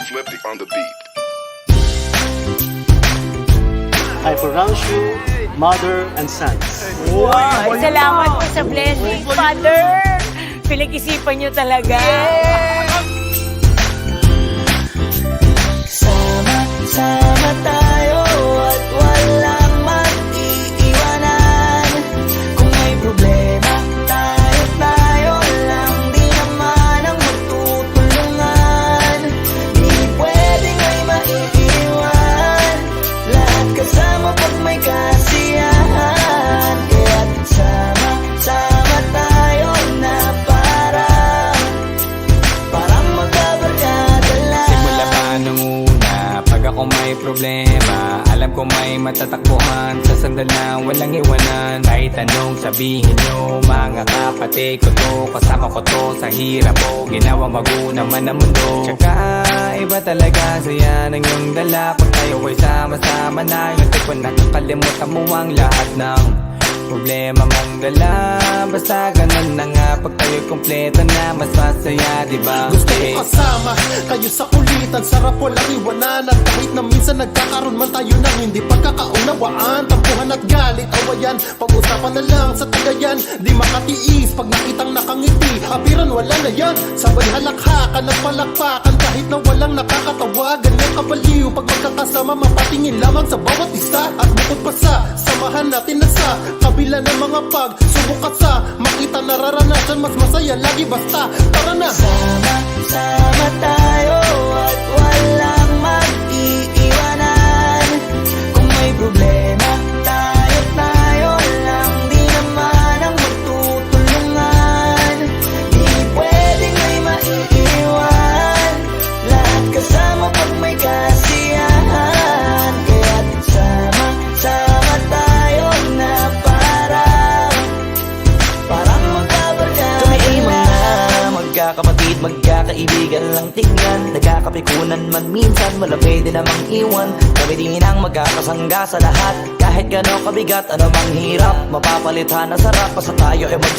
Flippy on the beat. I pronounce you mother and sons. Wow! Salamat po sa blessing, Father! Pinag-isipan niyo talaga. Sama tayo at walang mag-iiwanan. Kung may problema, tayo lang. Di naman ang magtutulungan. Di pwedeng may maiiwan. Lahat kasama pag may kasiyahan. Kaya't sama tayo na parang magkabarkada lang. Simula pa nung una, pag ako may problema, alam ko may matatakbuhan. Sa sandal na walang iwanan. Kahit anong sabihin nyo, mga kapatid ko to, kasama ko to sa hirap ko, ginawa bago naman ang mundo. Tsaka iba talaga saya ng iyong dala. Pag tayo ay sama-sama na, yung tipo nakakalimutan mo ang lahat ng problema mong dala. Basta ganun na nga, pag tayo kompleto na, mas masaya, diba? Gusto ko kasama kayo sa kulitan, sarap walang iwanan. At kahit na minsan nagkakaroon man tayo ng hindi pagkakaunawaan, tampuhan at galit, awayan, pag-usapan na lang sa tagayan. Di makatiis pag nakitang nakangiti, apiran wala na yan. Sabay halakhakan at palakpakan kahit na walang nakakatawa. Ganyan kabaliw pag magkakasama, mapatingin lamang sa bawat isa. At bukod pa sa samahan natin na sa kabila ng mga pagsubok at sa makita nararanasan, mas masaya lagi basta tara na. Sama tayo at walang mag-iiwanan. Kung may problema, tayo lang. Di naman ang magtutulungan. Di pwedeng may maiiwan. Lahat kasama pag may kasiyahan. Kaya't sama tayo na parang magkabarkada. Kami ay mga magkakapatid, magkakaibigan lang tingnan. Nagkakapikunan man minsan, wala pwede namang iwan. Kami din ang magkakasangga sa lahat. Kahit gano'ng kabigat, ano mang hirap, mapapalitan na sarap. Basta tayo ay